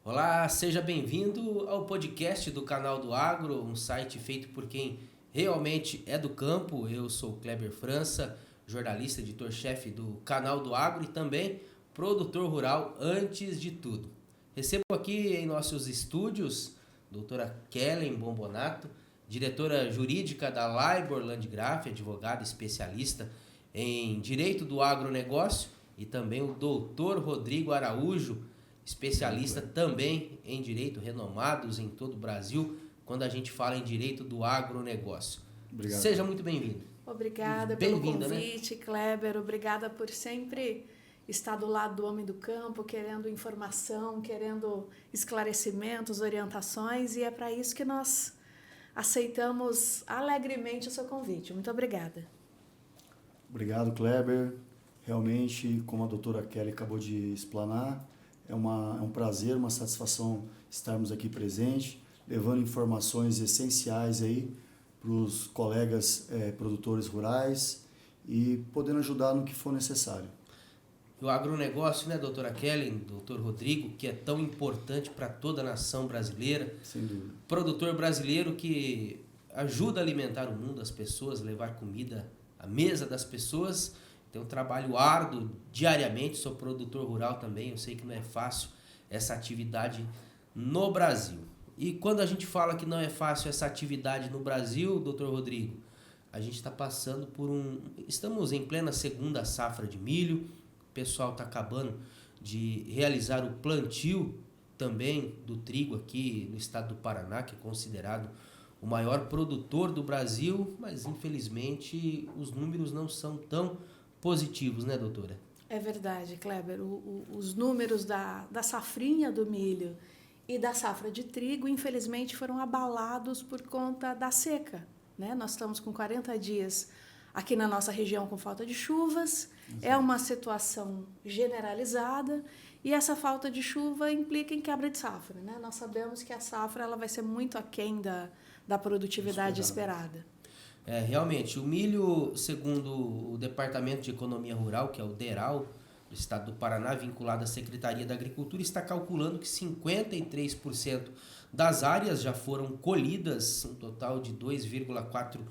Olá, seja bem-vindo ao podcast do Canal do Agro, um site feito por quem realmente é do campo. Eu sou o Kleber França, jornalista, editor-chefe do Canal do Agro e também produtor rural antes de tudo. Recebo aqui em nossos estúdios a doutora Kellen Bombonato, diretora jurídica da Libor Landgraf, advogada especialista em direito do agronegócio, e também o doutor Rodrigo Araújo, especialista também em direito, renomados em todo o Brasil, quando a gente fala em direito do agronegócio. Obrigado. Seja muito bem-vindo. Obrigada pelo convite, né? Kleber. Obrigada por sempre estar do lado do homem do campo, querendo informação, querendo esclarecimentos, orientações, e é para isso que nós aceitamos alegremente o seu convite. Muito obrigada. Obrigado, Kleber. Realmente, como a doutora Kelly acabou de explanar, é um prazer, uma satisfação estarmos aqui presentes, levando informações essenciais aí para os colegas produtores rurais e podendo ajudar no que for necessário. O agronegócio, né, doutora Kelly, doutor Rodrigo, que é tão importante para toda a nação brasileira. Sem dúvida. Produtor brasileiro que ajuda a alimentar o mundo, as pessoas, levar comida à mesa das pessoas. Tem um trabalho árduo diariamente, sou produtor rural também, eu sei que não é fácil essa atividade no Brasil. E quando a gente fala que não é fácil essa atividade no Brasil, doutor Rodrigo, a gente está passando por estamos em plena segunda safra de milho, o pessoal está acabando de realizar o plantio também do trigo aqui no estado do Paraná, que é considerado o maior produtor do Brasil, mas infelizmente os números não são tão positivos, né, doutora? É verdade, Kleber. Os números da safrinha do milho e da safra de trigo, infelizmente, foram abalados por conta da seca, né? Nós estamos com 40 dias aqui na nossa região com falta de chuvas. Exato. É uma situação generalizada e essa falta de chuva implica em quebra de safra, né? Nós sabemos que a safra ela vai ser muito aquém da produtividade esperada. Realmente, o milho, segundo o Departamento de Economia Rural, que é o DERAL, do estado do Paraná, vinculado à Secretaria da Agricultura, está calculando que 53% das áreas já foram colhidas, um total de 2,4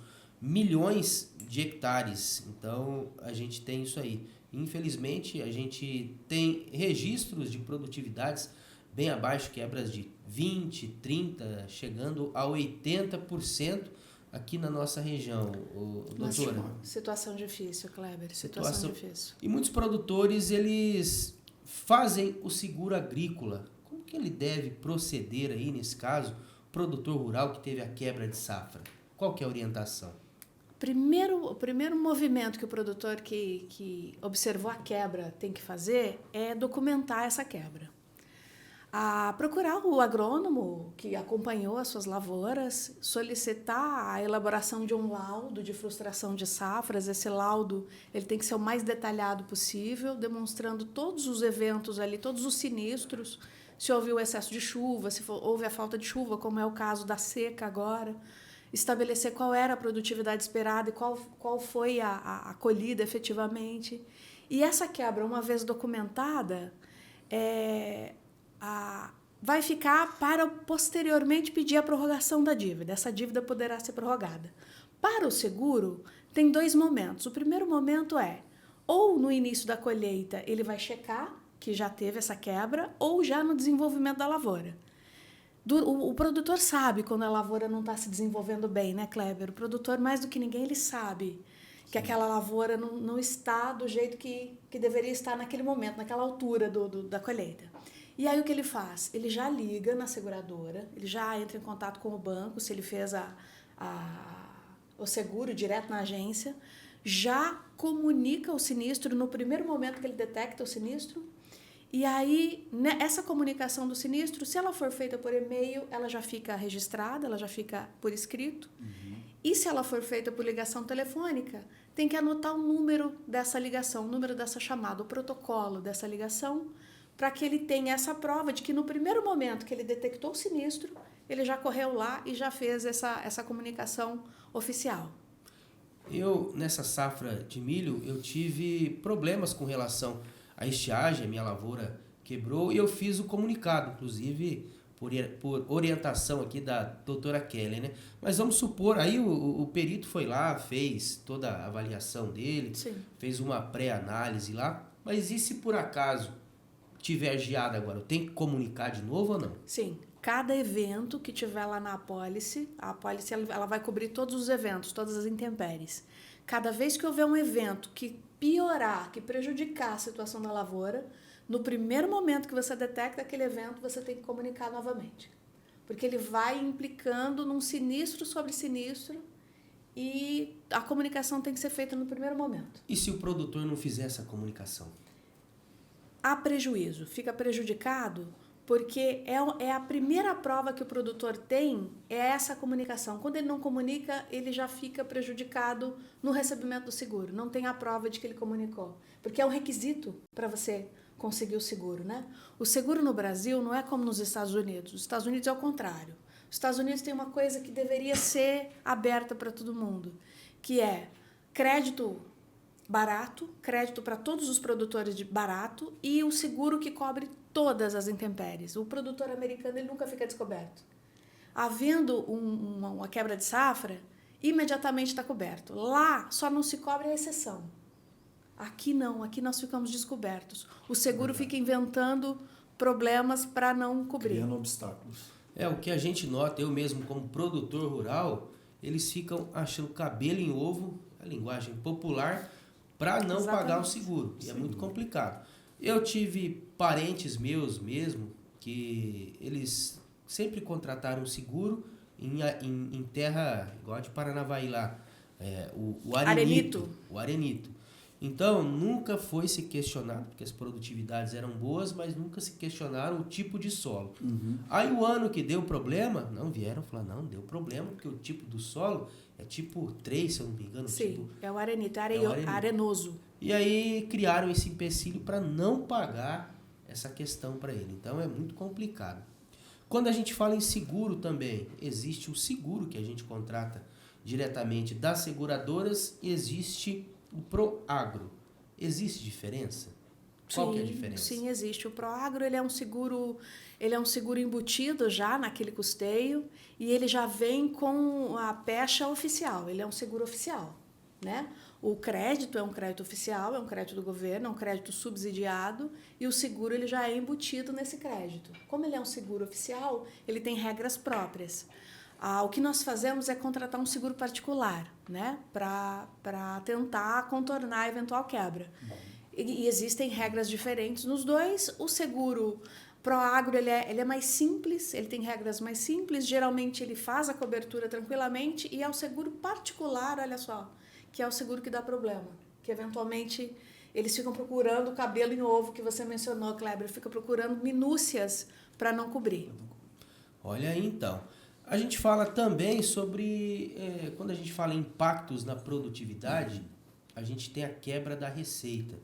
milhões de hectares. Então, a gente tem isso aí. Infelizmente, a gente tem registros de produtividades bem abaixo, quebras de 20%, 30%, chegando a 80%, aqui na nossa região, doutora. Situação difícil, Kleber. Situação difícil. E muitos produtores, eles fazem o seguro agrícola. Como que ele deve proceder aí, nesse caso, produtor rural que teve a quebra de safra? Qual que é a orientação? O primeiro movimento que o produtor que observou a quebra tem que fazer é documentar essa quebra. Procurar o agrônomo que acompanhou as suas lavouras, solicitar a elaboração de um laudo de frustração de safras. Esse laudo ele tem que ser o mais detalhado possível, demonstrando todos os eventos ali, todos os sinistros, se houve o excesso de chuva, se houve a falta de chuva, como é o caso da seca agora, estabelecer qual era a produtividade esperada e qual foi a colhida efetivamente. E essa quebra, uma vez documentada, vai ficar para posteriormente pedir a prorrogação da dívida. Essa dívida poderá ser prorrogada. Para o seguro, tem dois momentos. O primeiro momento é, ou no início da colheita ele vai checar que já teve essa quebra, ou já no desenvolvimento da lavoura. O produtor sabe quando a lavoura não está se desenvolvendo bem, né, Kleber? O produtor, mais do que ninguém, ele sabe que aquela lavoura não está do jeito que deveria estar naquele momento, naquela altura da colheita. E aí o que ele faz? Ele já liga na seguradora, ele já entra em contato com o banco, se ele fez o seguro direto na agência, já comunica o sinistro no primeiro momento que ele detecta o sinistro. E aí, essa comunicação do sinistro, se ela for feita por e-mail, ela já fica registrada, ela já fica por escrito. Uhum. E se ela for feita por ligação telefônica, tem que anotar o número dessa ligação, o número dessa chamada, o protocolo dessa ligação, para que ele tenha essa prova de que no primeiro momento que ele detectou o sinistro, ele já correu lá e já fez essa comunicação oficial. Eu, nessa safra de milho, eu tive problemas com relação a estiagem, a minha lavoura quebrou, e eu fiz o comunicado, inclusive por orientação aqui da doutora Kelly, né? Mas vamos supor, aí o perito foi lá, fez toda a avaliação dele, Sim. fez uma pré-análise lá, mas e se por acaso tiver geada agora, eu tenho que comunicar de novo ou não? Sim. Cada evento que tiver lá na apólice, a apólice ela vai cobrir todos os eventos, todas as intempéries. Cada vez que houver um evento que piorar, que prejudicar a situação da lavoura, no primeiro momento que você detecta aquele evento, você tem que comunicar novamente. Porque ele vai implicando num sinistro sobre sinistro e a comunicação tem que ser feita no primeiro momento. E se o produtor não fizer essa comunicação? Há prejuízo, fica prejudicado, porque é a primeira prova que o produtor tem, é essa comunicação. Quando ele não comunica, ele já fica prejudicado no recebimento do seguro. Não tem a prova de que ele comunicou. Porque é um requisito para você conseguir o seguro, né? O seguro no Brasil não é como nos Estados Unidos. Os Estados Unidos é o contrário. Os Estados Unidos tem uma coisa que deveria ser aberta para todo mundo, que é crédito barato, crédito para todos os produtores de barato e o seguro que cobre todas as intempéries. O produtor americano ele nunca fica descoberto. Havendo uma quebra de safra, imediatamente está coberto. Lá só não se cobre a exceção. Aqui não, aqui nós ficamos descobertos. O seguro fica inventando problemas para não cobrir. Criando obstáculos. O que a gente nota, eu mesmo como produtor rural, eles ficam achando cabelo em ovo, a linguagem popular, para não pagar o seguro. E é muito complicado. Eu tive parentes meus mesmo, que eles sempre contrataram seguro em terra, igual a de Paranavaí lá, o arenito. O arenito. Então, nunca foi se questionado, porque as produtividades eram boas, mas nunca se questionaram o tipo de solo. Uhum. Aí o ano que deu problema, não vieram falar, não, deu problema, porque o tipo do solo é tipo 3, se eu não me engano. Sim, tipo, é o arenito, arenito. arenoso. E aí criaram esse empecilho para não pagar essa questão para ele. Então é muito complicado. Quando a gente fala em seguro também, existe o seguro que a gente contrata diretamente das seguradoras e existe o Proagro. Existe diferença? Qual que é a diferença? Sim, existe. O Proagro ele é um seguro embutido já naquele custeio e ele já vem com a pecha oficial. Ele é um seguro oficial, né? O crédito é um crédito oficial, é um crédito do governo, é um crédito subsidiado e o seguro ele já é embutido nesse crédito. Como ele é um seguro oficial, ele tem regras próprias. O que nós fazemos é contratar um seguro particular, né, para tentar contornar a eventual quebra. E existem regras diferentes nos dois. O seguro Proagro ele é mais simples, ele tem regras mais simples, geralmente ele faz a cobertura tranquilamente e é o seguro particular, olha só, que é o seguro que dá problema, que eventualmente eles ficam procurando o cabelo em ovo que você mencionou, Kleber, fica procurando minúcias para não cobrir. Olha aí então. A gente fala também sobre, quando a gente fala em impactos na produtividade, a gente tem a quebra da receita.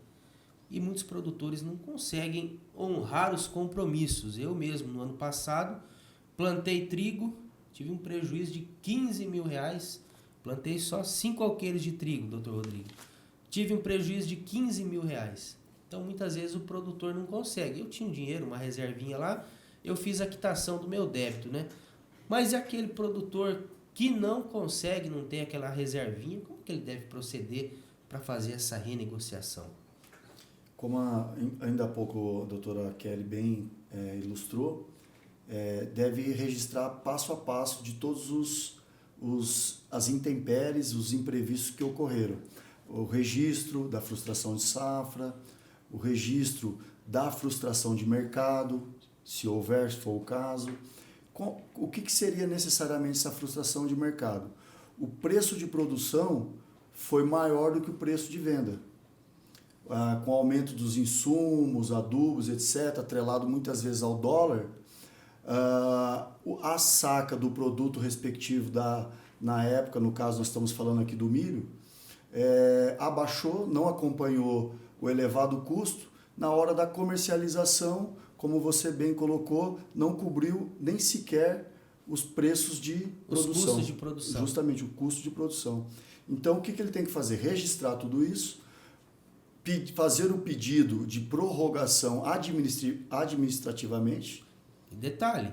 E muitos produtores não conseguem honrar os compromissos. Eu mesmo, no ano passado, plantei trigo, tive um prejuízo de R$15 mil. Plantei só 5 alqueires de trigo, doutor Rodrigo. Tive um prejuízo de R$15 mil. Então, muitas vezes, o produtor não consegue. Eu tinha um dinheiro, uma reservinha lá, eu fiz a quitação do meu débito, né? Mas e aquele produtor que não consegue, não tem aquela reservinha, como que ele deve proceder para fazer essa renegociação? Como ainda há pouco a doutora Kelly bem ilustrou, deve registrar passo a passo de todos as intempéries, os imprevistos que ocorreram. O registro da frustração de safra, o registro da frustração de mercado, se houver, se for o caso. O que seria necessariamente essa frustração de mercado? O preço de produção foi maior do que o preço de venda. Com o aumento dos insumos, adubos, etc., atrelado muitas vezes ao dólar, a saca do produto respectivo na época, no caso nós estamos falando aqui do milho, abaixou, não acompanhou o elevado custo. Na hora da comercialização, como você bem colocou, não cobriu nem sequer os preços de produção. Os custos de produção. Justamente, o custo de produção. Então, o que ele tem que fazer? Registrar tudo isso, fazer o pedido de prorrogação administrativamente. E detalhe,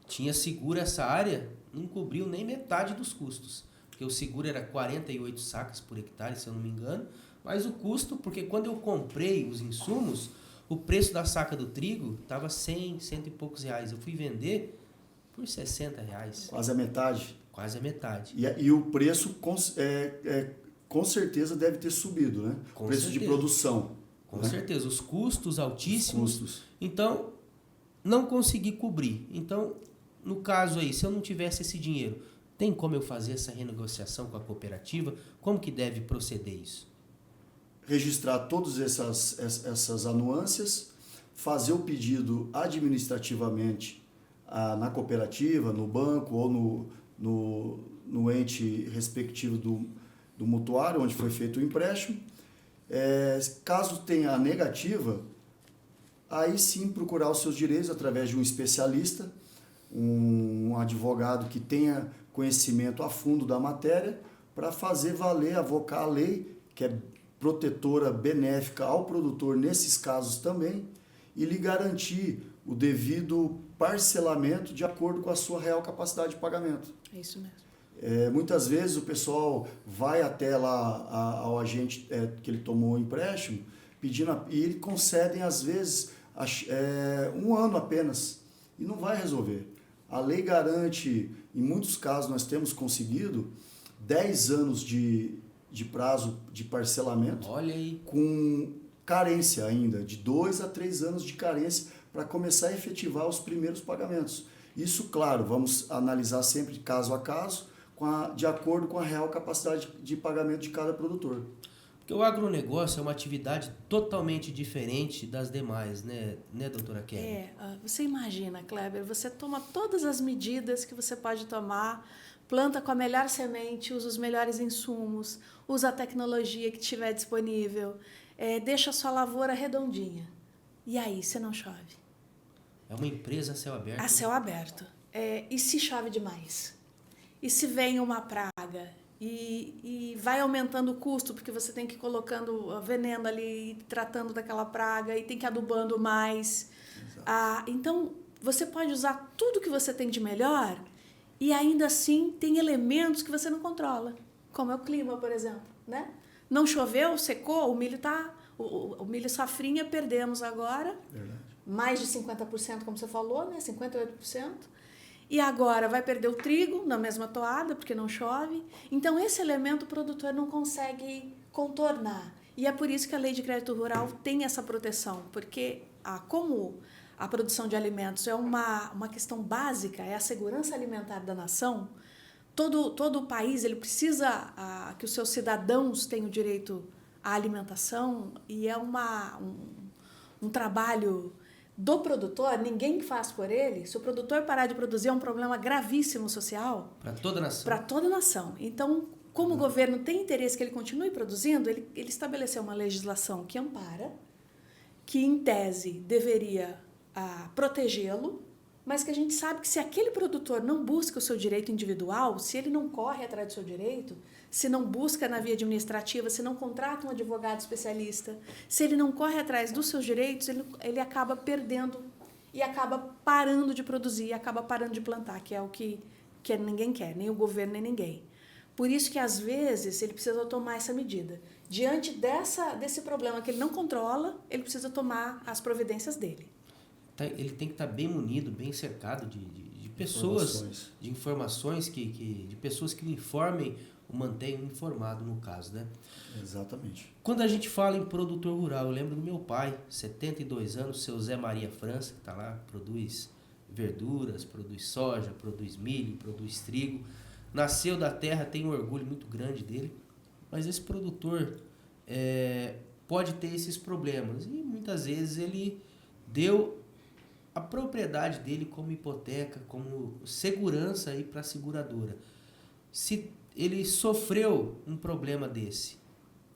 tinha seguro essa área, não cobriu nem metade dos custos. Porque o seguro era 48 sacas por hectare, se eu não me engano. Mas o custo, porque quando eu comprei os insumos, o preço da saca do trigo estava 100 e poucos reais. Eu fui vender por 60 reais. Quase a metade. Quase a metade. E o preço com certeza deve ter subido, né? Com o preço certeza. de produção. Com né? certeza. Os custos altíssimos. Os custos. Então, não consegui cobrir. Então, no caso aí, se eu não tivesse esse dinheiro, tem como eu fazer essa renegociação com a cooperativa? Como que deve proceder isso? Registrar todas essas anuâncias, fazer o pedido administrativamente na cooperativa, no banco ou no ente respectivo do mutuário, onde foi feito o empréstimo. Caso tenha a negativa, aí sim procurar os seus direitos através de um especialista, um advogado que tenha conhecimento a fundo da matéria, para fazer valer, avocar a lei, que é protetora, benéfica ao produtor nesses casos também, e lhe garantir o devido parcelamento de acordo com a sua real capacidade de pagamento. É isso mesmo. Muitas vezes o pessoal vai até lá ao agente que ele tomou o empréstimo, e ele concedem às vezes 1 ano apenas, e não vai resolver. A lei garante, em muitos casos nós temos conseguido 10 anos de prazo de parcelamento. Olha aí. Com carência ainda, de 2 a 3 anos de carência para começar a efetivar os primeiros pagamentos. Isso, claro, vamos analisar sempre caso a caso, de acordo com a real capacidade de pagamento de cada produtor. Porque o agronegócio é uma atividade totalmente diferente das demais, né doutora Kelly? Você imagina, Kleber, você toma todas as medidas que você pode tomar, planta com a melhor semente, usa os melhores insumos, usa a tecnologia que tiver disponível, deixa a sua lavoura redondinha. E aí, se não chove? É uma empresa a céu aberto. A céu aberto. E se chove demais? E se vem uma praga? E vai aumentando o custo, porque você tem que ir colocando veneno ali, tratando daquela praga, e tem que ir adubando mais. Então, você pode usar tudo que você tem de melhor, e ainda assim tem elementos que você não controla, como é o clima, por exemplo, né? Não choveu, secou, o milho o milho safrinha perdemos agora. Verdade. Mais de 50%, como você falou, né? 58%. E agora vai perder o trigo na mesma toada, porque não chove. Então, esse elemento o produtor não consegue contornar. E é por isso que a Lei de Crédito Rural tem essa proteção, porque como a produção de alimentos é uma questão básica, é a segurança alimentar da nação, todo o país ele precisa que os seus cidadãos tenham direito à alimentação, e é um trabalho do produtor, ninguém faz por ele. Se o produtor parar de produzir, é um problema gravíssimo social. Para toda a nação. Para toda a nação. Então, como o governo tem interesse que ele continue produzindo, ele estabeleceu uma legislação que ampara, que em tese deveria protegê-lo, mas que a gente sabe que se aquele produtor não busca o seu direito individual, se ele não corre atrás do seu direito, se não busca na via administrativa, se não contrata um advogado especialista, se ele não corre atrás dos seus direitos, ele acaba perdendo e acaba parando de produzir, e acaba parando de plantar, que é o que ninguém quer, nem o governo, nem ninguém. Por isso que, às vezes, ele precisa tomar essa medida. Diante desse problema que ele não controla, ele precisa tomar as providências dele. Ele tem que estar bem munido, bem cercado de pessoas, de informações, de pessoas que lhe informem, o mantenham informado no caso, né? Exatamente. Quando a gente fala em produtor rural, eu lembro do meu pai, 72 anos, seu Zé Maria França, que está lá, produz verduras, produz soja, produz milho, produz trigo. Nasceu da terra, tem um orgulho muito grande dele, mas esse produtor pode ter esses problemas. E muitas vezes ele deu a propriedade dele como hipoteca, como segurança para a seguradora. Se ele sofreu um problema desse,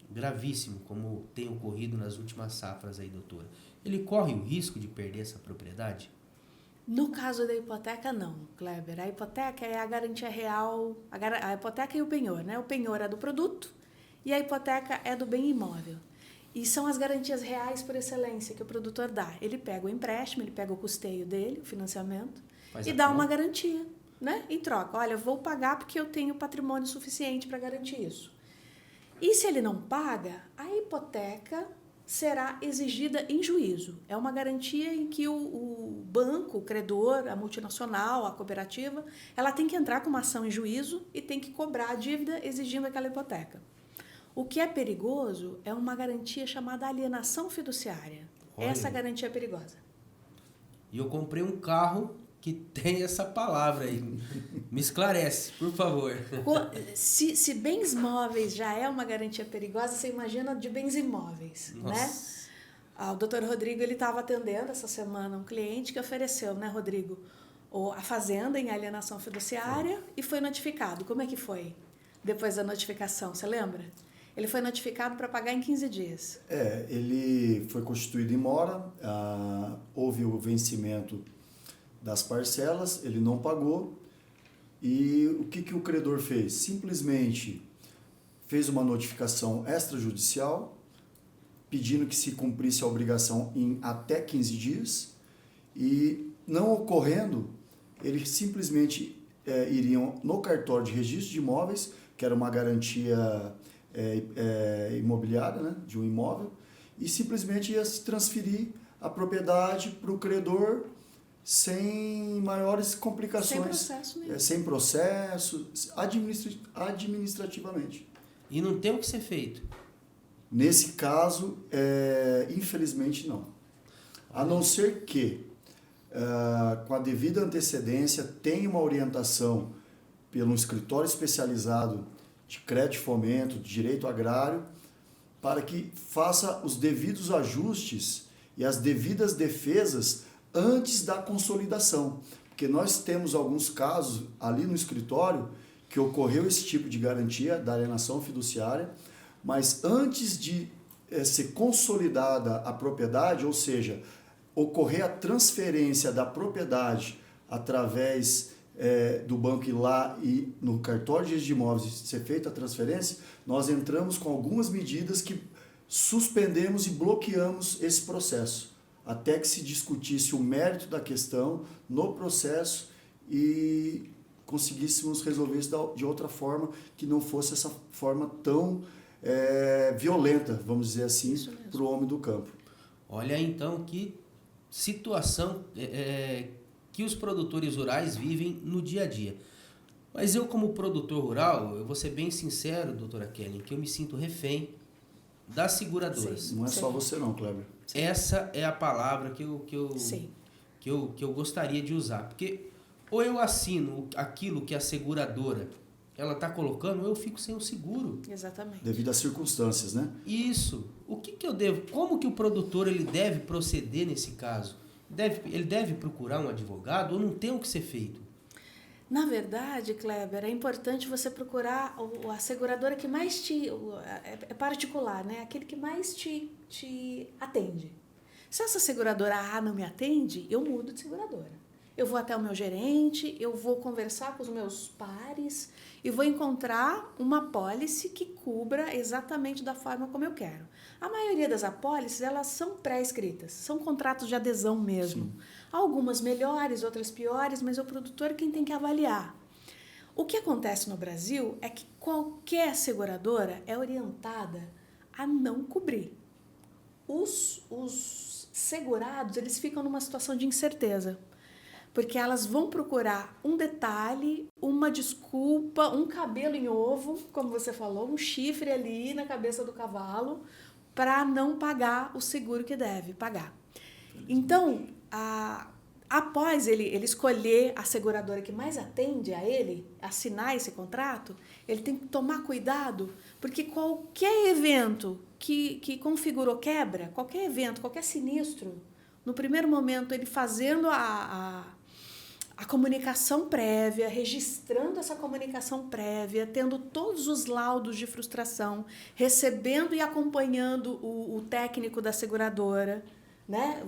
gravíssimo, como tem ocorrido nas últimas safras aí, doutora, ele corre o risco de perder essa propriedade? No caso da hipoteca, não, Kleber. A hipoteca é a garantia real, a hipoteca e o penhor, né? O penhor é do produto e a hipoteca é do bem imóvel. E são as garantias reais por excelência que o produtor dá. Ele pega o empréstimo, ele pega o custeio dele, o financiamento, e dá uma garantia, né? Em troca. Olha, eu vou pagar porque eu tenho patrimônio suficiente para garantir isso. E se ele não paga, a hipoteca será exigida em juízo. É uma garantia em que o banco, o credor, a multinacional, a cooperativa, ela tem que entrar com uma ação em juízo e tem que cobrar a dívida exigindo aquela hipoteca. O que é perigoso é uma garantia chamada alienação fiduciária. Olha. Essa garantia é perigosa. E eu comprei um carro que tem essa palavra aí. Me esclarece, por favor. Se bens móveis já é uma garantia perigosa, você imagina de bens imóveis, né? O doutor Rodrigo estava atendendo essa semana um cliente que ofereceu, né, Rodrigo, a fazenda em alienação fiduciária e foi notificado. Como é que foi depois da notificação, você lembra? Ele foi notificado para pagar em 15 dias. Ele foi constituído em mora, houve o vencimento das parcelas, ele não pagou. E o que o credor fez? Simplesmente fez uma notificação extrajudicial, pedindo que se cumprisse a obrigação em até 15 dias. E não ocorrendo, eles simplesmente iriam no cartório de registro de imóveis, que era uma garantia imobiliária, né, de um imóvel, e simplesmente ia se transferir a propriedade para o credor sem maiores complicações. Sem processo nenhum. Sem processo, administrativamente. E não tem o que ser feito? Nesse caso, infelizmente não. A não ser que, com a devida antecedência, tenha uma orientação pelo escritório especializado de crédito e fomento, de direito agrário, para que faça os devidos ajustes e as devidas defesas antes da consolidação. Porque nós temos alguns casos ali no escritório que ocorreu esse tipo de garantia da alienação fiduciária, mas antes de ser consolidada a propriedade, ou seja, ocorrer a transferência da propriedade através do banco ir lá e no cartório de registro de imóveis ser feita a transferência, nós entramos com algumas medidas que suspendemos e bloqueamos esse processo, até que se discutisse o mérito da questão no processo e conseguíssemos resolver isso de outra forma, que não fosse essa forma tão violenta, vamos dizer assim, para o homem do campo. Olha então que situação que os produtores rurais vivem no dia a dia. Mas eu, como produtor rural, eu vou ser bem sincero, doutora Kelly, que eu me sinto refém das seguradoras. Sim, não é só você não, Kleber. Essa é a palavra que eu gostaria de usar. Porque ou eu assino aquilo que a seguradora ela está colocando, ou eu fico sem o seguro. Exatamente. Devido às circunstâncias, né? Isso. O que eu devo... Como que o produtor ele deve proceder nesse caso? Ele deve procurar um advogado ou não tem o que ser feito? Na verdade, Kleber, é importante você procurar a seguradora que mais é particular, né? Aquele que mais te atende. Se essa seguradora não me atende, eu mudo de seguradora. Eu vou até o meu gerente, eu vou conversar com os meus pares e vou encontrar uma apólice que cubra exatamente da forma como eu quero. A maioria das apólices, elas são pré-escritas, são contratos de adesão mesmo. Sim. Algumas melhores, outras piores, mas é o produtor quem tem que avaliar. O que acontece no Brasil é que qualquer seguradora é orientada a não cobrir. Os segurados, eles ficam numa situação de incerteza, porque elas vão procurar um detalhe, uma desculpa, um cabelo em ovo, como você falou, um chifre ali na cabeça do cavalo, para não pagar o seguro que deve pagar. Então, após ele escolher a seguradora que mais atende a ele, assinar esse contrato, ele tem que tomar cuidado, porque qualquer evento que configurou quebra, qualquer evento, qualquer sinistro, no primeiro momento ele fazendo a comunicação prévia, registrando essa comunicação prévia, tendo todos os laudos de frustração, recebendo e acompanhando o técnico da seguradora, né?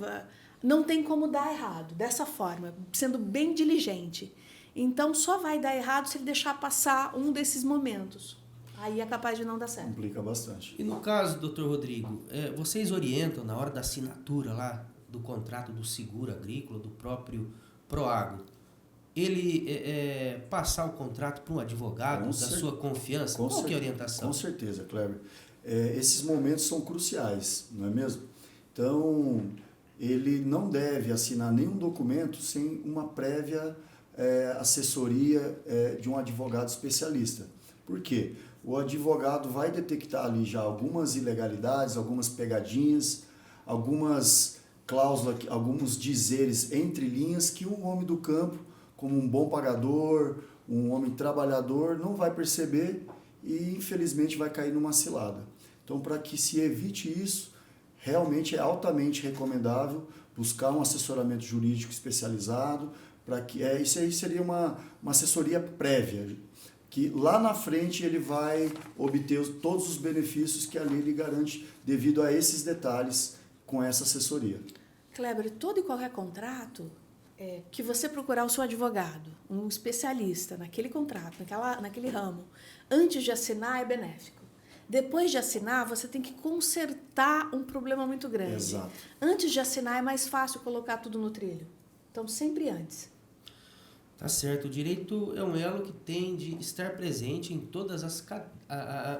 Não tem como dar errado, dessa forma, sendo bem diligente. Então, só vai dar errado se ele deixar passar um desses momentos. Aí é capaz de não dar certo. Complica bastante. E no caso, doutor Rodrigo, vocês orientam na hora da assinatura lá do contrato do seguro agrícola, do próprio Proagro, ele passar o contrato para um advogado da sua confiança? Qual que é a orientação? Com certeza, Kleber. Esses momentos são cruciais, não é mesmo? Então, ele não deve assinar nenhum documento sem uma prévia assessoria de um advogado especialista. Por quê? O advogado vai detectar ali já algumas ilegalidades, algumas pegadinhas, algumas cláusulas, alguns dizeres entre linhas que um homem do campo, como um bom pagador, um homem trabalhador, não vai perceber e infelizmente vai cair numa cilada. Então, para que se evite isso, realmente é altamente recomendável buscar um assessoramento jurídico especializado, para que isso aí seria uma assessoria prévia, que lá na frente ele vai obter todos os benefícios que a lei lhe garante devido a esses detalhes com essa assessoria. Kleber, todo e qualquer contrato que você procurar o seu advogado, um especialista naquele contrato, naquele ramo, antes de assinar é benéfico. Depois de assinar, você tem que consertar um problema muito grande. Exato. Antes de assinar é mais fácil colocar tudo no trilho. Então, sempre antes. Tá certo. O direito é um elo que tem de estar presente em todas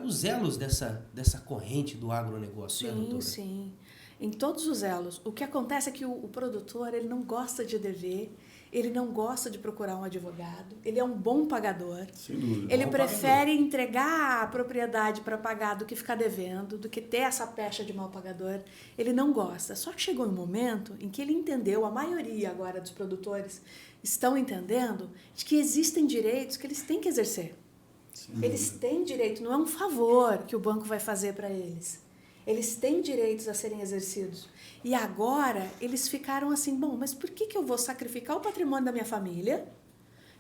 os elos dessa corrente do agronegócio, né, doutora? Sim. Em todos os elos. O que acontece é que o produtor ele não gosta de dever, ele não gosta de procurar um advogado, ele é um bom pagador. Sem dúvida. Ele prefere entregar a propriedade para pagar do que ficar devendo, do que ter essa pecha de mal pagador. Ele não gosta. Só que chegou um momento em que ele entendeu, a maioria agora dos produtores estão entendendo, de que existem direitos que eles têm que exercer. Eles têm direito, não é um favor que o banco vai fazer para eles. Eles têm direitos a serem exercidos. E agora, eles ficaram assim, bom, mas por que eu vou sacrificar o patrimônio da minha família,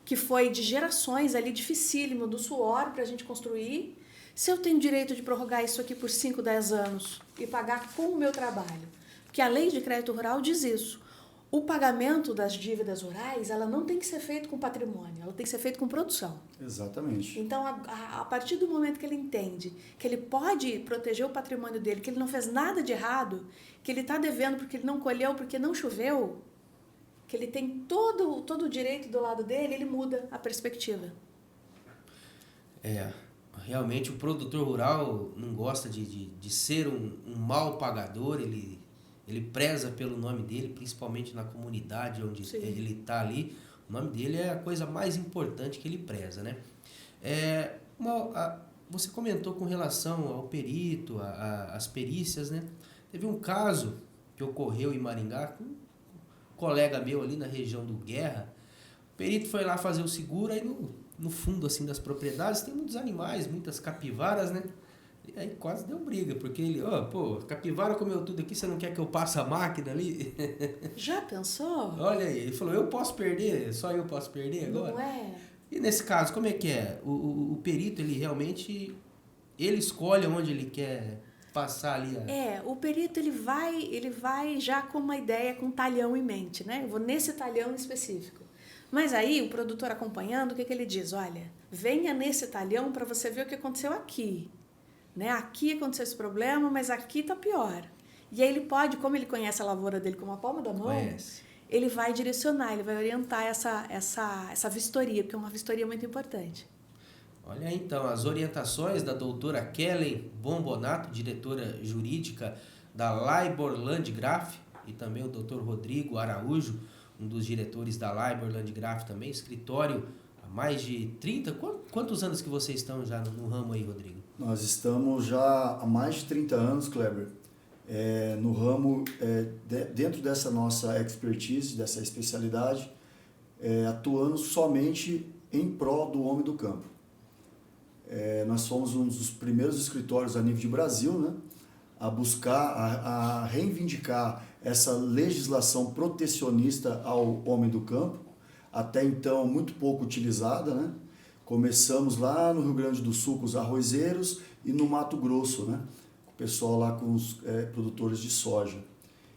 que foi de gerações ali, dificílimo, do suor para a gente construir, se eu tenho direito de prorrogar isso aqui por 5, 10 anos e pagar com o meu trabalho? Porque a lei de crédito rural diz isso. O pagamento das dívidas rurais, ela não tem que ser feito com patrimônio, ela tem que ser feito com produção. Exatamente. Então, a partir do momento que ele entende que ele pode proteger o patrimônio dele, que ele não fez nada de errado, que ele está devendo porque ele não colheu, porque não choveu, que ele tem todo o direito do lado dele, ele muda a perspectiva. Realmente o produtor rural não gosta de ser um mau pagador, ele preza pelo nome dele, principalmente na comunidade onde ele está ali. O nome dele é a coisa mais importante que ele preza, né? Você comentou com relação ao perito, às perícias, né? Teve um caso que ocorreu em Maringá com um colega meu ali na região do Guerra. O perito foi lá fazer o seguro, aí no fundo assim das propriedades tem muitos animais, muitas capivaras, né? E aí quase deu briga, porque ele, capivara comeu tudo aqui, você não quer que eu passe a máquina ali? Já pensou? Olha aí, ele falou, eu posso perder? Só eu posso perder agora? Não é? E nesse caso, como é que é? O perito, ele realmente, ele escolhe onde ele quer passar ali o perito ele vai já com uma ideia, com um talhão em mente, né? Eu vou nesse talhão específico. Mas aí, o produtor acompanhando, o que ele diz? Olha, venha nesse talhão para você ver o que aconteceu aqui. Né? Aqui aconteceu esse problema, mas aqui está pior. E aí ele pode, como ele conhece a lavoura dele como a palma da mão, ele vai direcionar, ele vai orientar essa vistoria, porque é uma vistoria muito importante. Olha aí, então, as orientações da doutora Kellen Bombonato, diretora jurídica da Libor Landgraf, e também o doutor Rodrigo Araújo, um dos diretores da Libor Landgraf também, escritório há mais de 30... Quantos anos que vocês estão já no ramo aí, Rodrigo? Nós estamos já há mais de 30 anos, Kleber, no ramo, dentro dessa nossa expertise, dessa especialidade, atuando somente em prol do homem do campo. Nós somos um dos primeiros escritórios a nível de Brasil, né, a buscar, a reivindicar essa legislação protecionista ao homem do campo, até então muito pouco utilizada, né? Começamos lá no Rio Grande do Sul com os arrozeiros e no Mato Grosso, né? O pessoal lá com os produtores de soja.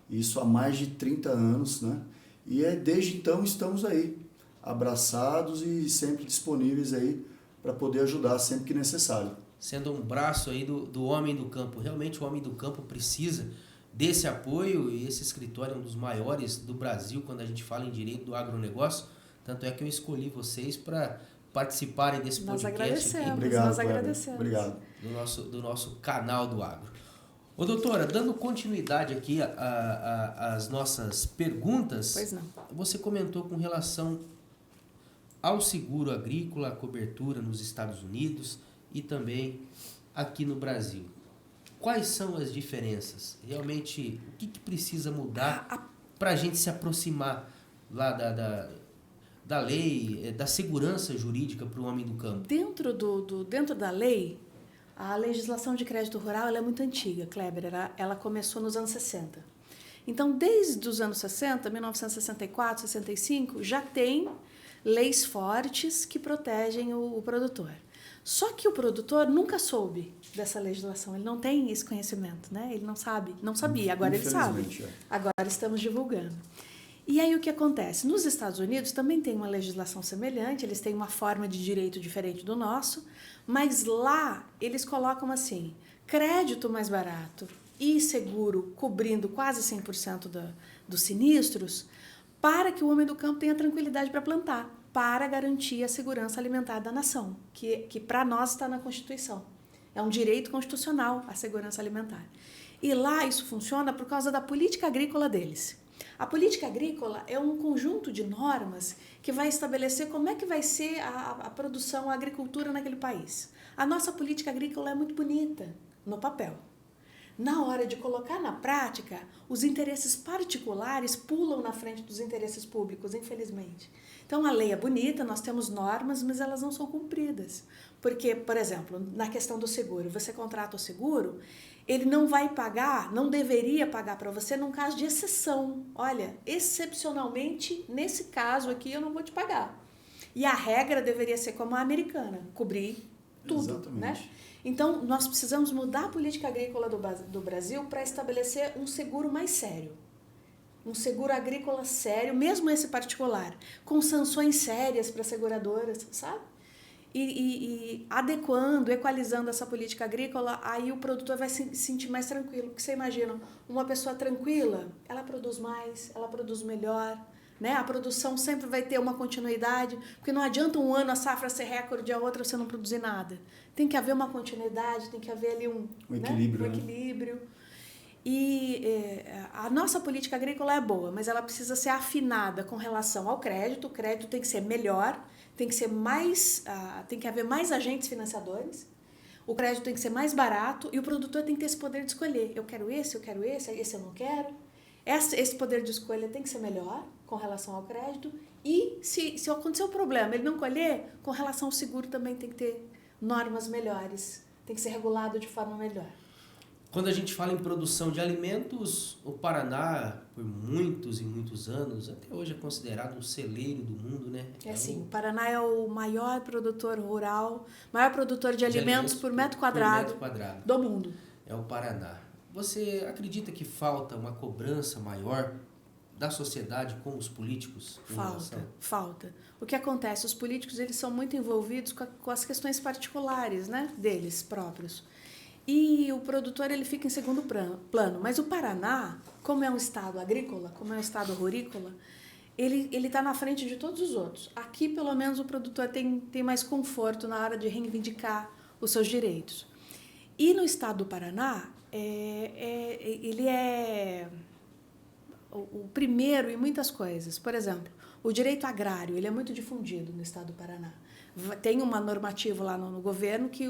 Isso há mais de 30 anos, né? E desde então estamos aí, abraçados e sempre disponíveis aí para poder ajudar sempre que necessário. sendo um braço aí do homem do campo. Realmente o homem do campo precisa desse apoio, e esse escritório é um dos maiores do Brasil quando a gente fala em direito do agronegócio. Tanto é que eu escolhi vocês para participarem desse Nós podcast agradecemos, aqui. Obrigado, nós Kleber. agradecemos. Obrigado. Do nosso canal do agro. Ô doutora, dando continuidade aqui às nossas perguntas, Pois não. você comentou com relação ao seguro agrícola, a cobertura nos Estados Unidos e também aqui no Brasil. Quais são as diferenças? Realmente, o que precisa mudar para a gente se aproximar lá da lei, da segurança jurídica para o homem do campo? Dentro da lei, a legislação de crédito rural ela é muito antiga, Kleber. Ela começou nos anos 60. Então, desde os anos 60, 1964, 65, já tem leis fortes que protegem o produtor. Só que o produtor nunca soube dessa legislação, ele não tem esse conhecimento, né? Ele não sabia, agora ele sabe. Agora estamos divulgando. E aí o que acontece? Nos Estados Unidos também tem uma legislação semelhante, eles têm uma forma de direito diferente do nosso, mas lá eles colocam assim, crédito mais barato e seguro cobrindo quase 100% dos sinistros, para que o homem do campo tenha tranquilidade para plantar, para garantir a segurança alimentar da nação, que para nós está na Constituição. É um direito constitucional a segurança alimentar. E lá isso funciona por causa da política agrícola deles. A política agrícola é um conjunto de normas que vai estabelecer como é que vai ser a produção, a agricultura naquele país. A nossa política agrícola é muito bonita no papel. Na hora de colocar na prática, os interesses particulares pulam na frente dos interesses públicos, infelizmente. Então, a lei é bonita, nós temos normas, mas elas não são cumpridas. Porque, por exemplo, na questão do seguro, você contrata o seguro, ele não vai pagar, não deveria pagar para você num caso de exceção. Olha, excepcionalmente, nesse caso aqui, eu não vou te pagar. E a regra deveria ser como a americana, cobrir tudo. Exatamente. Né? Então, nós precisamos mudar a política agrícola do Brasil para estabelecer um seguro mais sério. Um seguro agrícola sério, mesmo esse particular, com sanções sérias para seguradoras, sabe? E adequando, equalizando essa política agrícola, aí o produtor vai se sentir mais tranquilo. Porque você imagina, uma pessoa tranquila, ela produz mais, ela produz melhor, né? A produção sempre vai ter uma continuidade, porque não adianta um ano a safra ser recorde e a outra você não produzir nada. Tem que haver uma continuidade, tem que haver ali um equilíbrio. Um equilíbrio. E a nossa política agrícola é boa, mas ela precisa ser afinada com relação ao crédito. O crédito tem que ser melhor, tem que ser mais, tem que haver mais agentes financiadores. O crédito tem que ser mais barato e o produtor tem que ter esse poder de escolher. Eu quero esse eu não quero. Esse poder de escolha tem que ser melhor com relação ao crédito. E se acontecer um problema, ele não colher, com relação ao seguro também tem que ter normas melhores. Tem que ser regulado de forma melhor. Quando a gente fala em produção de alimentos, o Paraná, por muitos e muitos anos, até hoje é considerado um celeiro do mundo, né? Sim, o Paraná é o maior produtor rural, maior produtor de alimentos por metro quadrado do mundo. É o Paraná. Você acredita que falta uma cobrança maior da sociedade com os políticos? Falta. O que acontece? Os políticos eles são muito envolvidos com as questões particulares, né, deles próprios. E o produtor ele fica em segundo plano. Mas o Paraná, como é um estado agrícola, como é um estado rurícola, ele está na frente de todos os outros. Aqui, pelo menos, o produtor tem mais conforto na hora de reivindicar os seus direitos. E no estado do Paraná, ele é o primeiro em muitas coisas. Por exemplo, o direito agrário ele é muito difundido no estado do Paraná. Tem uma normativa lá no governo que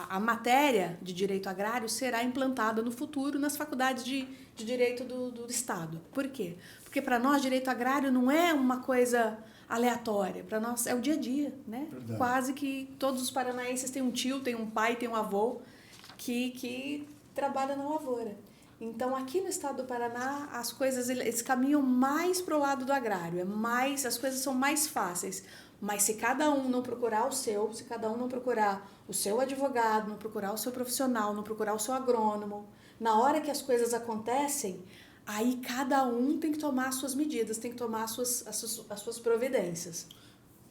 a matéria de direito agrário será implantada no futuro nas faculdades de direito do Estado. Por quê? Porque para nós direito agrário não é uma coisa aleatória, para nós é o dia a dia, né? Verdade. Quase que todos os paranaenses têm um tio, têm um pai, têm um avô que trabalha na lavoura. Então, aqui no estado do Paraná, as coisas eles caminham mais para o lado do agrário, as coisas são mais fáceis. Mas se cada um não procurar se cada um não procurar o seu advogado, não procurar o seu profissional, não procurar o seu agrônomo, na hora que as coisas acontecem, aí cada um tem que tomar as suas medidas, tem que tomar as suas providências.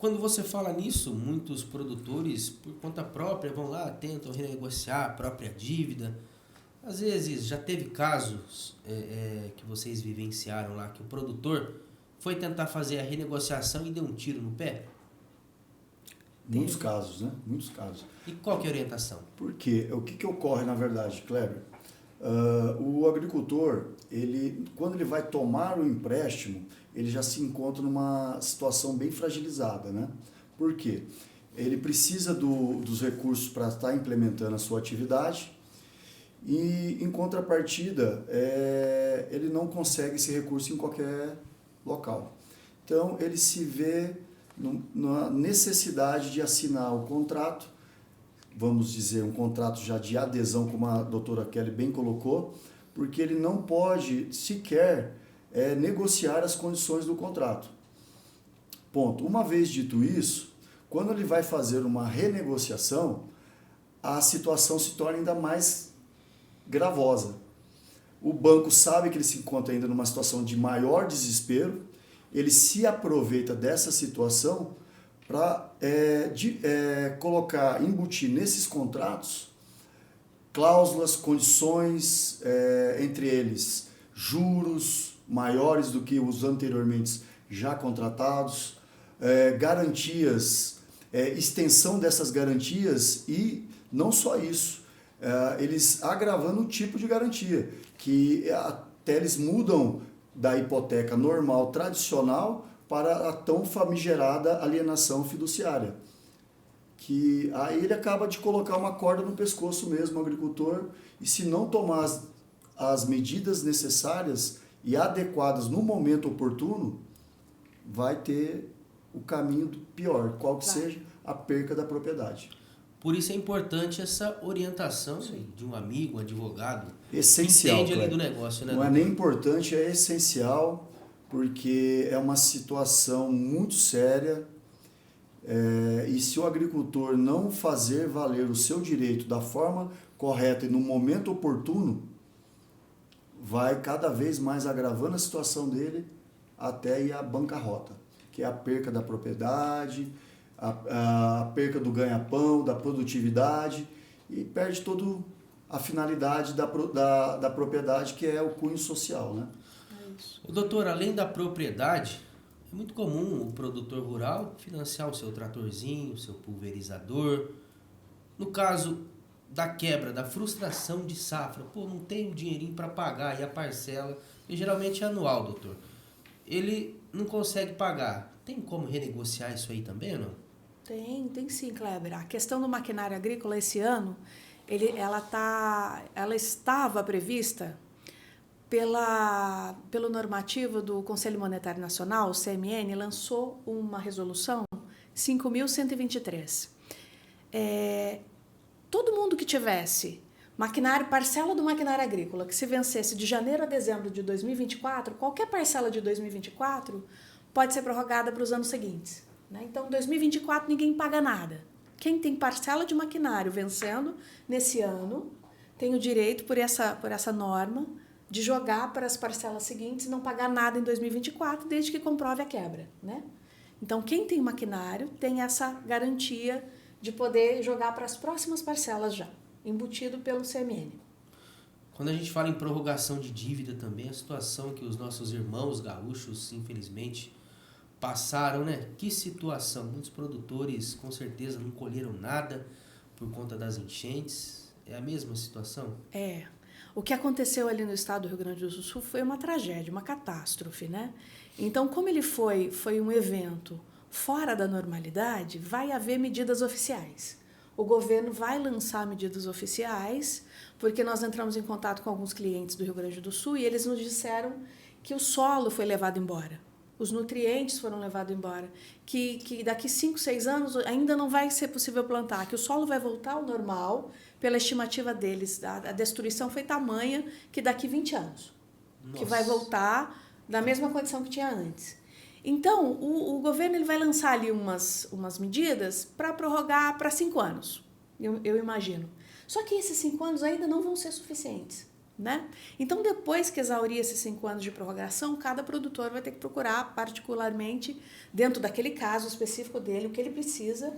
Quando você fala nisso, muitos produtores, por conta própria, vão lá, tentam renegociar a própria dívida. Às vezes, já teve casos que vocês vivenciaram lá, que o produtor foi tentar fazer a renegociação e deu um tiro no pé? Muitos casos, né? Muitos casos. E qual que é a orientação? Por quê? O que ocorre, na verdade, Kleber? O agricultor, quando ele vai tomar o empréstimo, ele já se encontra numa situação bem fragilizada, né? Por quê? Ele precisa dos recursos para estar implementando a sua atividade e, em contrapartida, ele não consegue esse recurso em qualquer local. Então, ele se vê na necessidade de assinar o contrato, vamos dizer, um contrato já de adesão, como a doutora Kelly bem colocou, porque ele não pode sequer negociar as condições do contrato. Ponto. Uma vez dito isso, quando ele vai fazer uma renegociação, a situação se torna ainda mais gravosa. O banco sabe que ele se encontra ainda numa situação de maior desespero, ele se aproveita dessa situação para embutir nesses contratos cláusulas, condições, entre eles juros maiores do que os anteriormente já contratados, garantias, extensão dessas garantias e não só isso, eles agravando o tipo de garantia, que até eles mudam da hipoteca normal, tradicional, para a tão famigerada alienação fiduciária. Que aí ele acaba de colocar uma corda no pescoço mesmo, o agricultor, e se não tomar as medidas necessárias e adequadas no momento oportuno, vai ter o caminho pior, qual que seja a perca da propriedade. Por isso é importante essa orientação de um amigo, um advogado, essencial, que entende ali do negócio, né? Não é nem importante, é essencial, porque é uma situação muito séria, e se o agricultor não fazer valer o seu direito da forma correta e no momento oportuno, vai cada vez mais agravando a situação dele até ir à bancarrota, que é a perca da propriedade, a perca do ganha-pão, da produtividade, e perde toda a finalidade da propriedade, que é o cunho social, né? Doutor, além da propriedade, é muito comum o produtor rural financiar o seu tratorzinho, o seu pulverizador. No caso da quebra, da frustração de safra, não tenho dinheirinho para pagar, e a parcela, e geralmente é anual, doutor. Ele não consegue pagar. Tem como renegociar isso aí também ou não? Tem sim, Kleber. A questão do maquinário agrícola esse ano, ela estava prevista pelo normativo do Conselho Monetário Nacional, o CMN, lançou uma resolução 5.123. Todo mundo que tivesse parcela do maquinário agrícola, que se vencesse de janeiro a dezembro de 2024, qualquer parcela de 2024 pode ser prorrogada para os anos seguintes. Né? Então, em 2024, ninguém paga nada. Quem tem parcela de maquinário vencendo nesse ano tem o direito, por essa norma, de jogar para as parcelas seguintes e não pagar nada em 2024, desde que comprove a quebra. Né? Então, quem tem maquinário tem essa garantia de poder jogar para as próximas parcelas já, embutido pelo CMN. Quando a gente fala em prorrogação de dívida também, a situação que os nossos irmãos gaúchos, infelizmente, passaram, né? Que situação. Muitos produtores, com certeza, não colheram nada por conta das enchentes. É a mesma situação? O que aconteceu ali no estado do Rio Grande do Sul foi uma tragédia, uma catástrofe, né? Então, como ele foi um evento fora da normalidade, vai haver medidas oficiais. O governo vai lançar medidas oficiais, porque nós entramos em contato com alguns clientes do Rio Grande do Sul e eles nos disseram que o solo foi levado embora. Os nutrientes foram levados embora, que daqui 5, 6 anos ainda não vai ser possível plantar, que o solo vai voltar ao normal, pela estimativa deles, a destruição foi tamanha que daqui 20 anos, que vai voltar da mesma condição que tinha antes. Então, o governo ele vai lançar ali umas medidas para prorrogar para 5 anos, eu imagino. Só que esses 5 anos ainda não vão ser suficientes. né? Então, depois que exaurir esses 5 anos de prorrogação, cada produtor vai ter que procurar particularmente, dentro daquele caso específico dele, o que ele precisa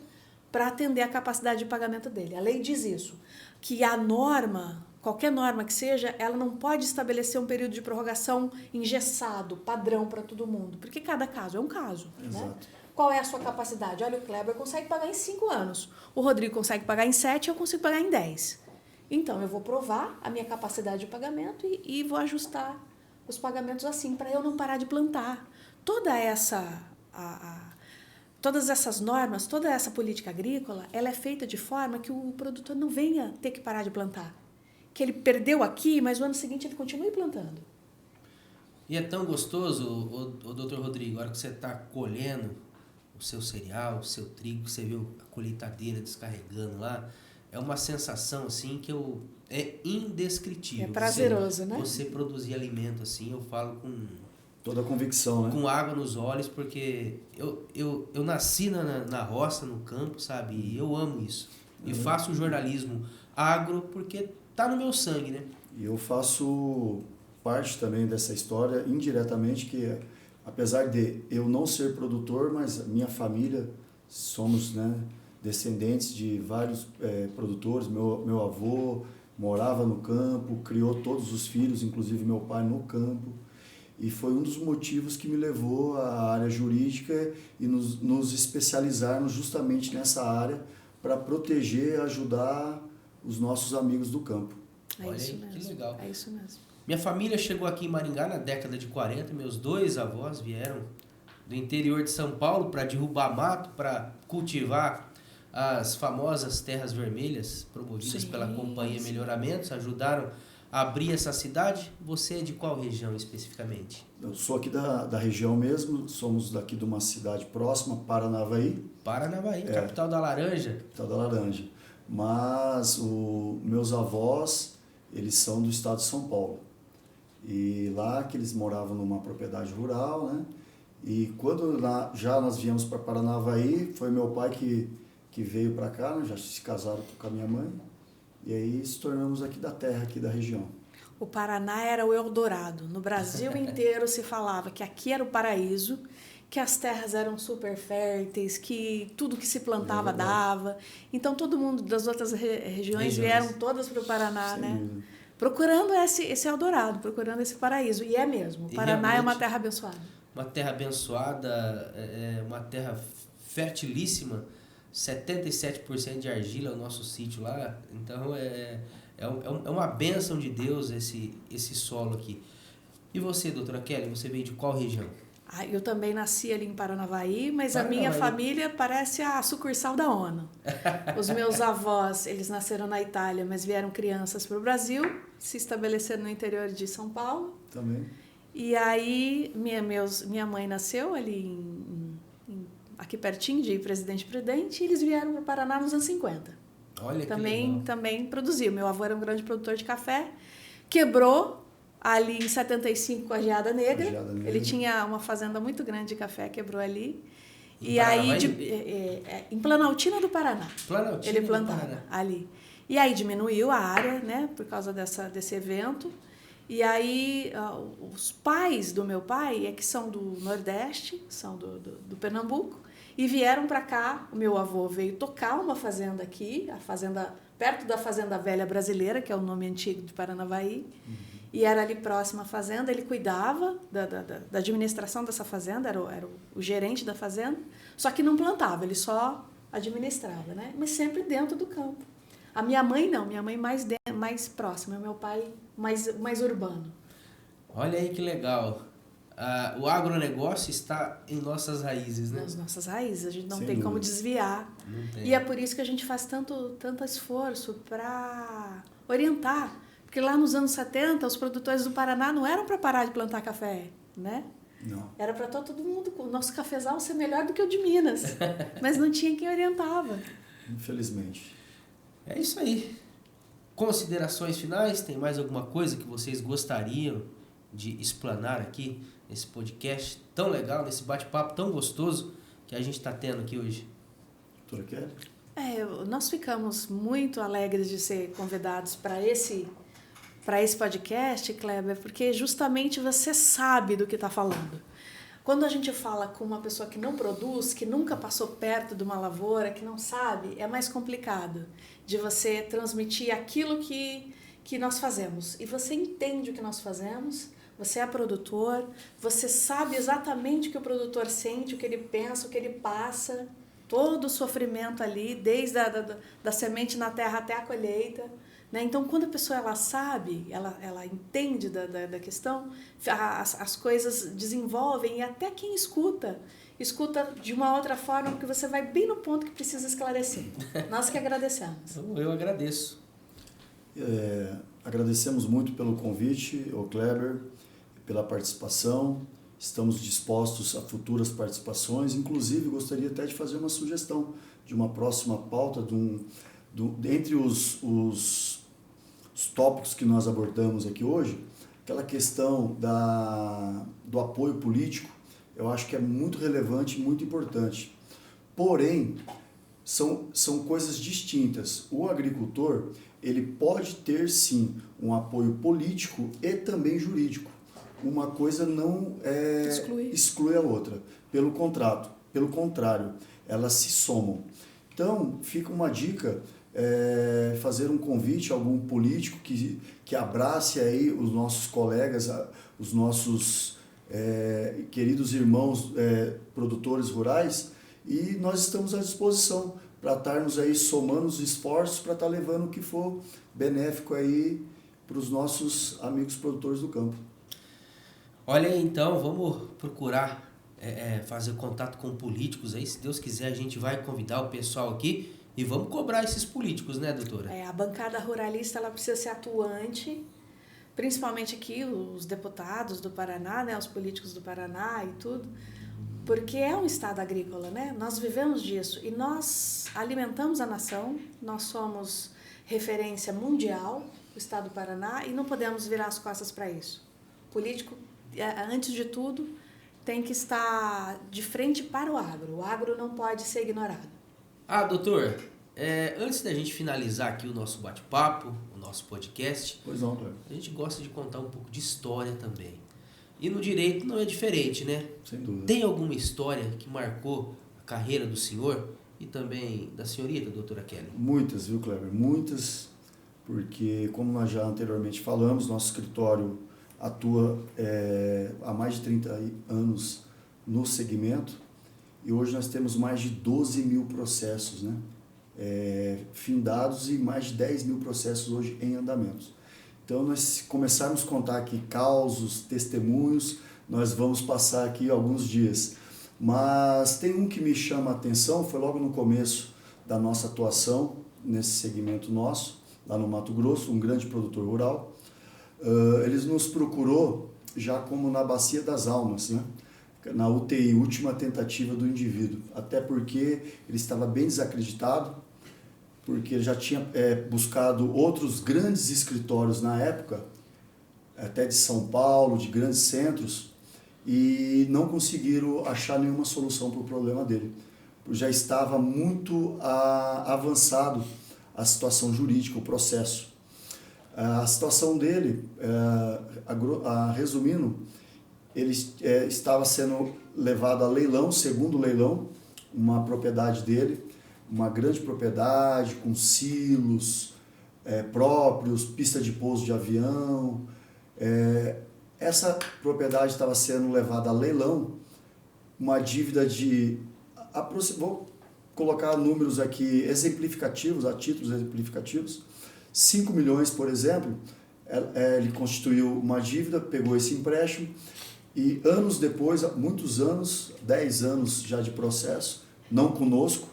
para atender a capacidade de pagamento dele. A lei diz isso, que a norma, qualquer norma que seja, ela não pode estabelecer um período de prorrogação engessado, padrão para todo mundo, porque cada caso é um caso. Exato. Né? Qual é a sua capacidade? Olha, o Kleber consegue pagar em 5 anos, o Rodrigo consegue pagar em 7, eu consigo pagar em 10. Então, eu vou provar a minha capacidade de pagamento e vou ajustar os pagamentos assim, para eu não parar de plantar. Todas essas normas, toda essa política agrícola, ela é feita de forma que o produtor não venha ter que parar de plantar. Que ele perdeu aqui, mas no ano seguinte ele continue plantando. E é tão gostoso, o doutor Rodrigo, a hora que você está colhendo o seu cereal, o seu trigo, você viu a colheitadeira descarregando lá, é uma sensação assim que é indescritível. É prazeroso, né? Você produzir alimento assim, eu falo com toda a convicção, né? Com água nos olhos, porque eu nasci na roça, no campo, sabe? E eu amo isso. E faço jornalismo agro porque tá no meu sangue, né? E eu faço parte também dessa história indiretamente, que apesar de eu não ser produtor, mas minha família somos, né, descendentes de vários produtores. Meu avô morava no campo, criou todos os filhos, inclusive meu pai, no campo. E foi um dos motivos que me levou à área jurídica e nos especializarmos justamente nessa área para proteger e ajudar os nossos amigos do campo. Olha isso mesmo. Que legal. É isso mesmo. Minha família chegou aqui em Maringá na década de 40, meus 2 avós vieram do interior de São Paulo para derrubar mato, para cultivar as famosas terras vermelhas promovidas pela Companhia Melhoramentos, ajudaram a abrir essa cidade. Você é de qual região especificamente? Eu sou aqui da região mesmo, somos daqui de uma cidade próxima, Paranavaí. Paranavaí, capital da laranja. Capital da laranja. Mas meus avós, eles são do estado de São Paulo. E lá que eles moravam numa propriedade rural, né? E quando nós viemos para Paranavaí, foi meu pai que veio para cá, né? Já se casaram com a minha mãe. E aí se tornamos aqui da terra, aqui da região. O Paraná era o Eldorado. No Brasil inteiro se falava que aqui era o paraíso, que as terras eram super férteis, que tudo que se plantava dava. Então todo mundo das outras regiões vieram todas para o Paraná, né? Procurando esse Eldorado, procurando esse paraíso. E é mesmo. O Paraná é uma terra abençoada. Uma terra abençoada, uma terra fertilíssima. 77% de argila é o nosso sítio lá. Então é uma bênção de Deus esse solo aqui. E você, doutora Kelly, você veio de qual região? Eu também nasci ali em Paranavaí, mas a minha família parece a sucursal da ONU. Os meus avós, eles nasceram na Itália, mas vieram crianças para o Brasil, se estabeleceram no interior de São Paulo. Também. E aí minha mãe nasceu ali aqui pertinho de Presidente Prudente, e eles vieram para o Paraná nos anos 50. Olha Também produziu. Meu avô era um grande produtor de café, quebrou ali em 75 com a Geada Negra. Ele tinha uma fazenda muito grande de café, quebrou ali. E aí, em Planaltina do Paraná. Ele plantava ali. E aí diminuiu a área, né, por causa desse evento. E aí os pais do meu pai que são do Nordeste, são do Pernambuco, e vieram para cá. O meu avô veio tocar uma fazenda aqui, a fazenda perto da Fazenda Velha Brasileira, que é o nome antigo de Paranavaí. E era ali próxima à fazenda, ele cuidava da administração dessa fazenda, era o gerente da fazenda, só que não plantava, ele só administrava, né? Mas sempre dentro do campo. A minha mãe não, minha mãe mais próxima, meu pai mais urbano. Olha aí que legal. O agronegócio está em nossas raízes, né? Nas nossas raízes, a gente não Sem tem dúvida. como desviar. Não tem. E é por isso que a gente faz tanto esforço para orientar. Porque lá nos anos 70, os produtores do Paraná não eram para parar de plantar café, né? Não. Era para todo mundo, o nosso cafezal ser melhor do que o de Minas. Mas não tinha quem orientava. Infelizmente. É isso aí. Considerações finais? Tem mais alguma coisa que vocês gostariam de explanar aqui nesse podcast tão legal, nesse bate-papo tão gostoso que a gente está tendo aqui hoje? Doutora Kelly? Nós ficamos muito alegres de ser convidados para esse para esse podcast, Kleber, porque justamente você sabe do que está falando. Quando a gente fala com uma pessoa que não produz, que nunca passou perto de uma lavoura, que não sabe, é mais complicado de você transmitir aquilo que nós fazemos. E você entende o que nós fazemos, você é produtor, você sabe exatamente o que o produtor sente, o que ele pensa, o que ele passa, todo o sofrimento ali, desde da semente na terra até a colheita. Né? Então, quando a pessoa ela sabe, ela entende da questão, as coisas desenvolvem e até quem escuta de uma outra forma, porque você vai bem no ponto que precisa esclarecer. Nós que agradecemos. Eu agradeço. Agradecemos muito pelo convite, ô Kleber, pela participação. Estamos dispostos a futuras participações. Inclusive, gostaria até de fazer uma sugestão de uma próxima pauta, entre os tópicos que nós abordamos aqui hoje, aquela questão do apoio político, eu acho que é muito relevante e muito importante. Porém, são coisas distintas. O agricultor, ele pode ter sim um apoio político e também jurídico. Uma coisa não exclui a outra. Pelo contrário, elas se somam. Então, fica uma dica, fazer um convite a algum político que abrace aí os nossos colegas, os nossos queridos irmãos produtores rurais, e nós estamos à disposição para estarmos aí somando os esforços para estar levando o que for benéfico aí para os nossos amigos produtores do campo. Olha aí, então, vamos procurar fazer contato com políticos aí. Se Deus quiser, a gente vai convidar o pessoal aqui e vamos cobrar esses políticos, né, doutora? A bancada ruralista ela precisa ser atuante, principalmente aqui os deputados do Paraná, né, os políticos do Paraná e tudo, porque é um estado agrícola, né? Nós vivemos disso e nós alimentamos a nação, nós somos referência mundial, o estado do Paraná, e não podemos virar as costas para isso. O político, antes de tudo, tem que estar de frente para o agro não pode ser ignorado. Doutor, antes da gente finalizar aqui o nosso bate-papo, o nosso podcast, pois não, Cleber. A gente gosta de contar um pouco de história também. E no direito não é diferente, né? Sem dúvida. Tem alguma história que marcou a carreira do senhor e também da senhorita, doutora Kelly? Muitas, viu, Kleber? Muitas, porque como nós já anteriormente falamos, nosso escritório atua há mais de 30 anos no segmento e hoje nós temos mais de 12 mil processos, né? Findados e mais de 10 mil processos hoje em andamento. Então, nós começarmos a contar aqui causos, testemunhos, nós vamos passar aqui alguns dias. Mas tem um que me chama a atenção, foi logo no começo da nossa atuação nesse segmento nosso, lá no Mato Grosso, um grande produtor rural. Eles nos procurou já como na Bacia das Almas, né? Na UTI, última tentativa do indivíduo, até porque ele estava bem desacreditado, porque ele já tinha buscado outros grandes escritórios na época, até de São Paulo, de grandes centros, e não conseguiram achar nenhuma solução para o problema dele. Já estava muito avançado a situação jurídica, o processo. A situação dele, resumindo, ele estava sendo levado a leilão, segundo leilão, uma propriedade dele, uma grande propriedade com silos próprios, pista de pouso de avião. Essa propriedade estava sendo levada a leilão, uma dívida de... Vou colocar números aqui exemplificativos, a títulos exemplificativos. 5 milhões, por exemplo, ele constituiu uma dívida, pegou esse empréstimo e anos depois, muitos anos, 10 anos já de processo, não conosco,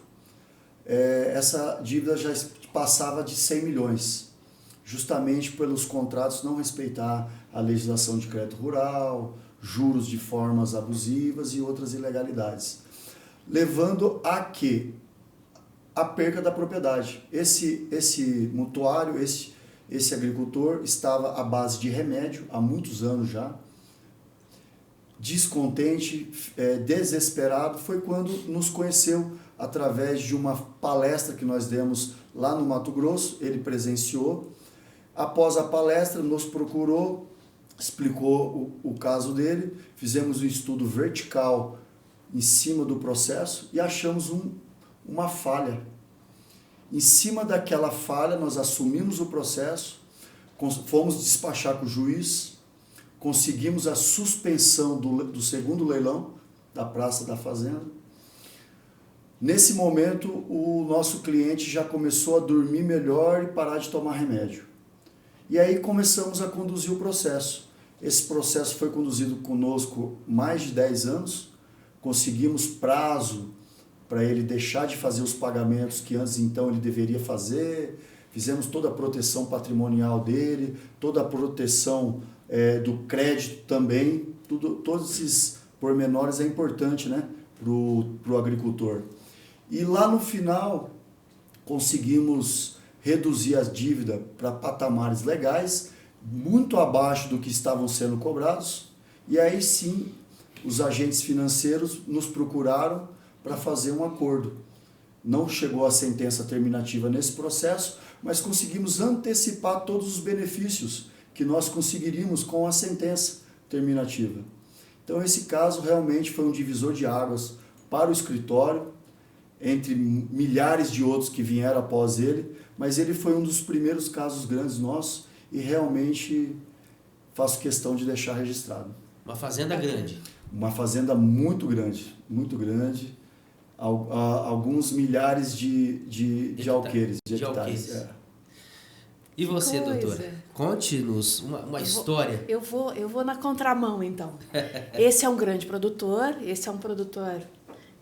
essa dívida já passava de 100 milhões, justamente pelos contratos não respeitar a legislação de crédito rural, juros de formas abusivas e outras ilegalidades, levando a que a perca da propriedade. Esse mutuário, esse agricultor estava à base de remédio há muitos anos já, descontente, desesperado. Foi quando nos conheceu através de uma palestra que nós demos lá no Mato Grosso. Ele presenciou, Após a palestra, nos procurou, explicou o caso dele, fizemos um estudo vertical em cima do processo e achamos uma falha. Em cima daquela falha, nós assumimos o processo, fomos despachar com o juiz, conseguimos a suspensão do segundo leilão da Praça da Fazenda. Nesse momento, o nosso cliente já começou a dormir melhor e parar de tomar remédio. E aí começamos a conduzir o processo. Esse processo foi conduzido conosco mais de 10 anos, conseguimos prazo para ele deixar de fazer os pagamentos que antes então ele deveria fazer, fizemos toda a proteção patrimonial dele, toda a proteção do crédito também, todos esses pormenores é importante, né, pro agricultor. E lá no final conseguimos reduzir as dívidas para patamares legais, muito abaixo do que estavam sendo cobrados, e aí sim os agentes financeiros nos procuraram para fazer um acordo. Não chegou a sentença terminativa nesse processo, mas conseguimos antecipar todos os benefícios que nós conseguiríamos com a sentença terminativa. Então esse caso realmente foi um divisor de águas para o escritório, entre milhares de outros que vieram após ele, mas ele foi um dos primeiros casos grandes nossos e realmente faço questão de deixar registrado. Uma fazenda grande. Uma fazenda muito grande, alguns milhares de alqueires, de hectares. E você, doutora? Conte-nos uma história. Eu vou na contramão, então. Esse é um grande produtor, esse é um produtor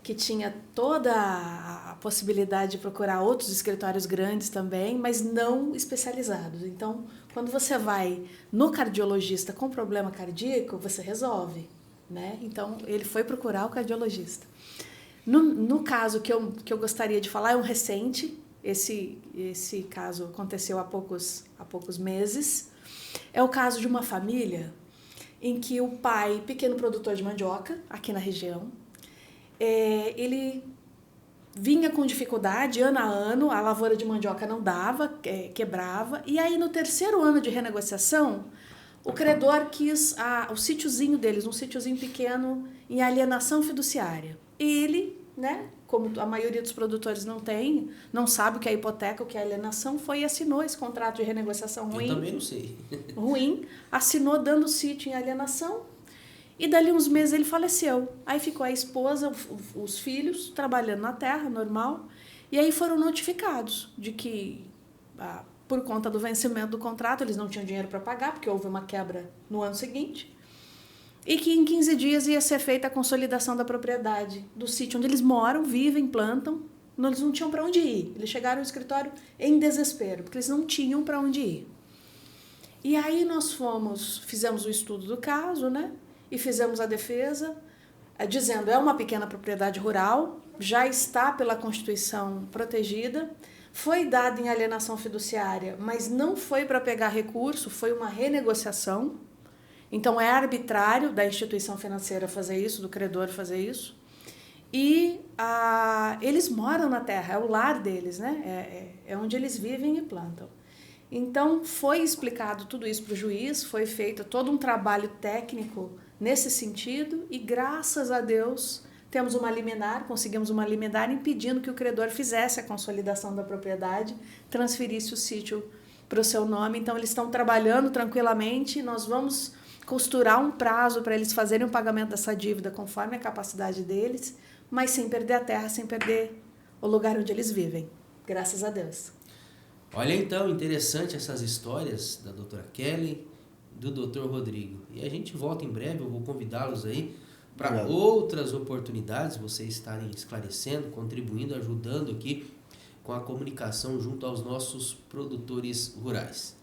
que tinha toda a possibilidade de procurar outros escritórios grandes também, mas não especializados. Então, quando você vai no cardiologista com problema cardíaco, você resolve, né? Então, ele foi procurar o cardiologista. No caso que eu gostaria de falar, é um recente. Esse caso aconteceu há poucos meses. É o caso de uma família em que o pai, pequeno produtor de mandioca, aqui na região, ele vinha com dificuldade ano a ano, a lavoura de mandioca não dava, quebrava, e aí no terceiro ano de renegociação, o credor quis o sítiozinho deles, um sítiozinho pequeno, em alienação fiduciária. Ele, né, como a maioria dos produtores não sabe o que é hipoteca, o que é alienação, foi e assinou esse contrato de renegociação ruim. Eu também não sei. Ruim, assinou dando o sítio em alienação, e dali uns meses ele faleceu. Aí ficou a esposa, os filhos, trabalhando na terra, normal, e aí foram notificados de que, por conta do vencimento do contrato, eles não tinham dinheiro para pagar, porque houve uma quebra no ano seguinte, e que em 15 dias ia ser feita a consolidação da propriedade do sítio onde eles moram, vivem, plantam. Eles não tinham para onde ir. Eles chegaram ao escritório em desespero, porque eles não tinham para onde ir. E aí nós fizemos o estudo do caso, né? E fizemos a defesa, dizendo é uma pequena propriedade rural, já está pela Constituição protegida, foi dada em alienação fiduciária, mas não foi para pegar recurso, foi uma renegociação. Então, é arbitrário da instituição financeira fazer isso, do credor fazer isso. E eles moram na terra, é o lar deles, né? É onde eles vivem e plantam. Então, foi explicado tudo isso para o juiz, foi feito todo um trabalho técnico nesse sentido e, graças a Deus, conseguimos uma liminar impedindo que o credor fizesse a consolidação da propriedade, transferisse o sítio para o seu nome. Então, eles estão trabalhando tranquilamente, nós vamos costurar um prazo para eles fazerem o pagamento dessa dívida conforme a capacidade deles, mas sem perder a terra, sem perder o lugar onde eles vivem. Graças a Deus. Olha, então, interessante essas histórias da doutora Kelly, do doutor Rodrigo. E a gente volta em breve, eu vou convidá-los aí para outras oportunidades, vocês estarem esclarecendo, contribuindo, ajudando aqui com a comunicação junto aos nossos produtores rurais.